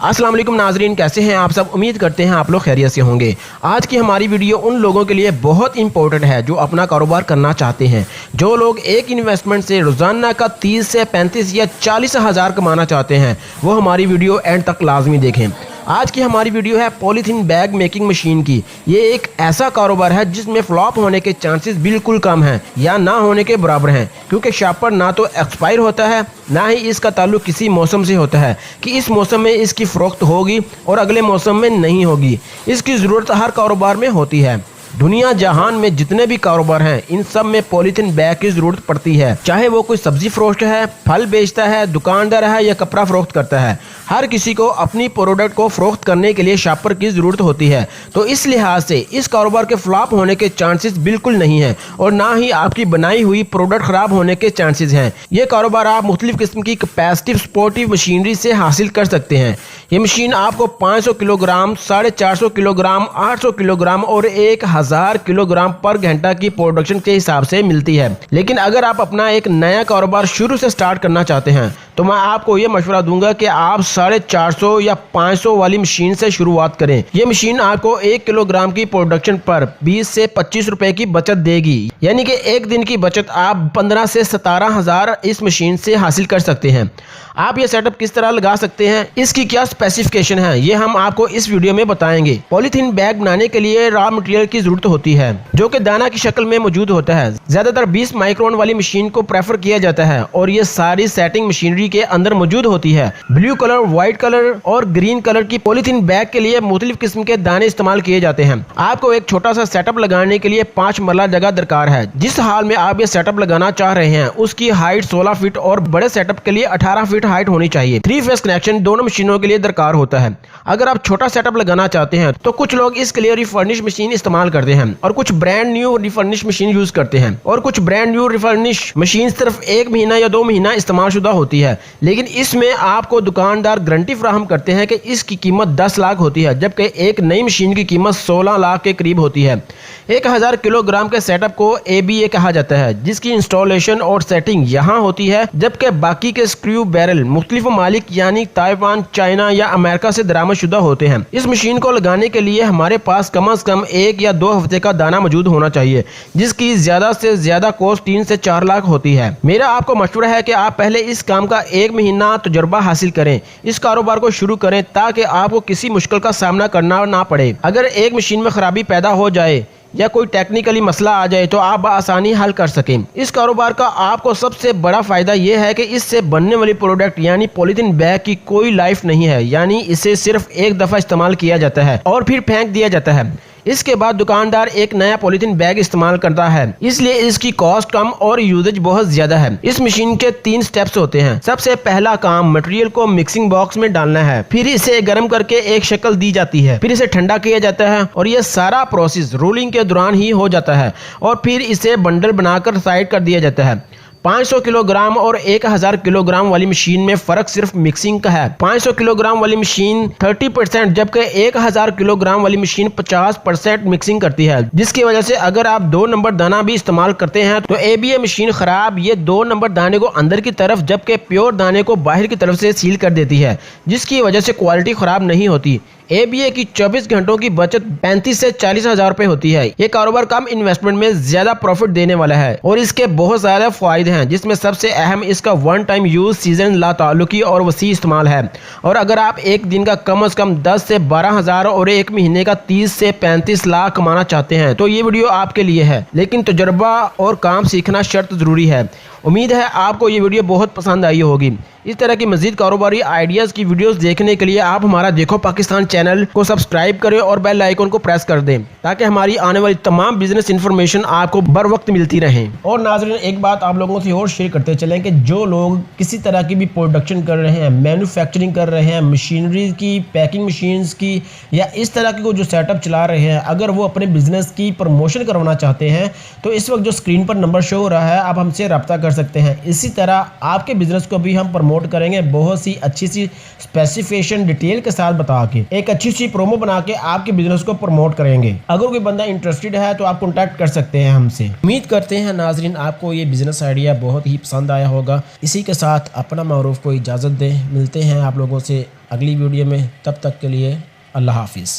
अस्सलाम वालेकुम नाजरीन, कैसे हैं आप सब। उम्मीद करते हैं आप लोग खैरियत से होंगे। आज की हमारी वीडियो उन लोगों के लिए बहुत इंपॉर्टेंट है जो अपना कारोबार करना चाहते हैं, जो लोग एक इन्वेस्टमेंट से रोज़ाना का 30 से 35 या 40 हज़ार कमाना चाहते हैं, वो हमारी वीडियो एंड तक लाजमी देखें। आज की हमारी वीडियो है पॉलीथीन बैग मेकिंग मशीन की। ये एक ऐसा कारोबार है जिसमें फ्लॉप होने के चांसेस बिल्कुल कम हैं या ना होने के बराबर हैं, क्योंकि शापर ना तो एक्सपायर होता है, ना ही इसका ताल्लुक किसी मौसम से होता है कि इस मौसम में इसकी फ़रोख्त होगी और अगले मौसम में नहीं होगी। इसकी ज़रूरत हर कारोबार में होती है। दुनिया जहान में जितने भी कारोबार हैं, इन सब में पॉलीथीन बैग की ज़रूरत पड़ती है। चाहे वो कोई सब्जी फरोख्त है, फल बेचता है, दुकानदार है या कपड़ा फरोख्त करता है, हर किसी को अपनी प्रोडक्ट को फरोख्त करने के लिए शापर की ज़रूरत होती है। तो इस लिहाज से इस कारोबार के फ्लॉप होने के चांसेस बिल्कुल नहीं हैं और ना ही आपकी बनाई हुई प्रोडक्ट ख़राब होने के चांसेस हैं। ये कारोबार आप मुख्तलिफ़ किस्म की कैपेसिटिव स्पोर्टिव मशीनरी से हासिल कर सकते हैं। ये मशीन आपको 500 किलोग्राम, 450 किलोग्राम, 800 किलोग्राम और 1000 किलोग्राम पर घंटा की प्रोडक्शन के हिसाब से मिलती है। लेकिन अगर आप अपना एक नया कारोबार शुरू से स्टार्ट करना चाहते हैं तो मैं आपको ये मशवरा दूंगा कि आप 450 या 500 वाली मशीन से शुरुआत करें। ये मशीन आपको 1 किलोग्राम की प्रोडक्शन पर 20 से 25 रुपए की बचत देगी, यानी कि एक दिन की बचत आप 15 से 17 हज़ार इस मशीन से हासिल कर सकते हैं। आप ये सेटअप किस तरह लगा सकते हैं, इसकी क्या स्पेसिफिकेशन है, ये हम आपको इस वीडियो में बताएंगे। पॉलीथीन बैग बनाने के लिए रॉ मटेरियल की जरूरत होती है जो कि दाना की शक्ल में मौजूद होता है। ज्यादातर 20 माइक्रोन वाली मशीन को प्रेफर किया जाता है और ये सारी सेटिंग मशीनरी के अंदर मौजूद होती है। ब्लू कलर, व्हाइट कलर और ग्रीन कलर की पॉलीथीन बैग के लिए मुख्तलिफ किस्म के दाने इस्तेमाल किए जाते हैं। आपको एक छोटा सा सेटअप लगाने के लिए 5 मरला जगह दरकार है। जिस हाल में आप ये सेटअप लगाना चाह रहे हैं उसकी हाइट 16 फीट और बड़े सेटअप के लिए 18 फीट हाइट होनी चाहिए। 3 फेस कनेक्शन दोनों मशीनों के लिए दरकार होता है। अगर आप छोटा सेटअप लगाना चाहते हैं तो कुछ लोग इसके लिए रिफर्निश मशीन इस्तेमाल करते हैं और कुछ ब्रांड न्यू रिफर्निश मशीन यूज करते हैं और कुछ ब्रांड न्यू रिफर्निश मशीन सिर्फ 1 महीना या 2 महीना इस्तेमाल शुदा होती है। लेकिन इसमें आपको दुकानदार गारंटी फराहम करते हैं कि इसकी कीमत 10 लाख होती है, जबकि एक नई मशीन की कीमत 16 लाख के करीब होती है। 1000 किलोग्राम के सेटअप को ABA कहा जाता है, जिसकी इंस्टॉलेशन और सेटिंग यहाँ होती है, जबकि बाकी के स्क्रू बैरल मुख्तलिफ मालिक यानी ताइवान, चाइना या अमेरिका से दरामद शुदा होते हैं। इस मशीन को लगाने के लिए हमारे पास कम से कम 1 या 2 हफ्ते का दाना मौजूद होना चाहिए, जिसकी ज्यादा से ज्यादा कॉस्ट 3 से 4 लाख होती है। मेरा आपको मशवरा है कि आप पहले इस काम का 1 महीना तजुर्बा हासिल करें, इस कारोबार को शुरू करें ताकि आपको किसी मुश्किल का सामना करना ना पड़े। अगर एक मशीन में खराबी पैदा हो जाए या कोई टेक्निकली मसला आ जाए तो आप आसानी हल कर सकें। इस कारोबार का आपको सबसे बड़ा फायदा यह है कि इससे बनने वाली प्रोडक्ट यानी पॉलीथीन बैग की कोई लाइफ नहीं है, यानी इसे सिर्फ एक दफा इस्तेमाल किया जाता है और फिर फेंक दिया जाता है। इसके बाद दुकानदार एक नया पॉलीथीन बैग इस्तेमाल करता है, इसलिए इसकी कॉस्ट कम और यूजेज बहुत ज्यादा है। इस मशीन के 3 स्टेप्स होते हैं। सबसे पहला काम मटेरियल को मिक्सिंग बॉक्स में डालना है, फिर इसे गर्म करके एक शक्ल दी जाती है, फिर इसे ठंडा किया जाता है और यह सारा प्रोसेस रोलिंग के दौरान ही हो जाता है और फिर इसे बंडल बनाकर साइड कर दिया जाता है। 500 किलोग्राम और 1000 किलोग्राम वाली मशीन में फर्क सिर्फ मिक्सिंग का है। 500 किलोग्राम वाली मशीन 30%, जबकि 1000 किलोग्राम वाली मशीन 50% मिक्सिंग करती है, जिसकी वजह से अगर आप 2 नंबर दाना भी इस्तेमाल करते हैं तो ABA मशीन खराब ये 2 नंबर दाने को अंदर की तरफ जबकि प्योर दाने को बाहर की तरफ से सील कर देती है, जिसकी वजह से क्वालिटी खराब नहीं होती। ABA की 24 घंटों की बचत 35 से 40 हज़ार रुपए होती है। ये कारोबार कम इन्वेस्टमेंट में ज्यादा प्रॉफिट देने वाला है और इसके बहुत ज्यादा फायदे हैं, जिसमें सबसे अहम इसका 1 टाइम यूज, सीजन ला ताल्लुकी और वसी इस्तेमाल है। और अगर आप एक दिन का कम से कम 10 से 12 हज़ार और एक महीने का 30 से 35 लाख कमाना चाहते हैं तो ये वीडियो आपके लिए है। लेकिन तजुर्बा और काम सीखना शर्त जरूरी है। उम्मीद है आपको ये वीडियो बहुत पसंद आई होगी। इस तरह की मजीद कारोबारी आइडियाज़ की वीडियोस देखने के लिए आप हमारा देखो पाकिस्तान चैनल को सब्सक्राइब करें और बेल आइकन को प्रेस कर दें ताकि हमारी आने वाली तमाम बिजनेस इंफॉर्मेशन आपको बर वक्त मिलती रहे। और नाज़रीन, एक बात आप लोगों से और शेयर करते चलें कि जो लोग किसी तरह की भी प्रोडक्शन कर रहे हैं, मैन्युफैक्चरिंग कर रहे हैं, मशीनरी की, पैकिंग मशीन्स की या इस तरह की जो सेटअप चला रहे हैं, अगर वो अपने बिजनेस की प्रमोशन करवाना चाहते हैं तो इस वक्त जो स्क्रीन पर नंबर शो हो रहा है आप हमसे रब्ता कर कर सकते हैं। इसी तरह आपके बिजनेस को भी हम प्रमोट करेंगे बहुत सी अच्छी सी स्पेसिफिकेशन डिटेल के साथ बता के, एक अच्छी सी प्रोमो बना के आपके बिजनेस को प्रमोट करेंगे। अगर कोई बंदा इंटरेस्टेड है तो आप कॉन्टैक्ट कर सकते हैं हमसे। उम्मीद करते हैं नाजरीन आपको ये बिजनेस आइडिया बहुत ही पसंद आया होगा। इसी के साथ अपना मारूफ को इजाज़त दें। मिलते हैं आप लोगों से अगली वीडियो में, तब तक के लिए अल्लाह हाफिज़।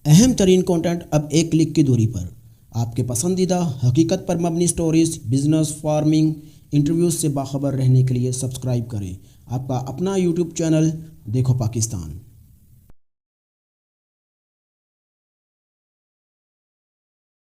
अहम तरीन कंटेंट अब एक क्लिक की दूरी पर। आपके पसंदीदा हकीकत पर मबनी स्टोरीज, बिजनेस, फार्मिंग, इंटरव्यूज से बाखबर रहने के लिए सब्सक्राइब करें आपका अपना यूट्यूब चैनल देखो पाकिस्तान।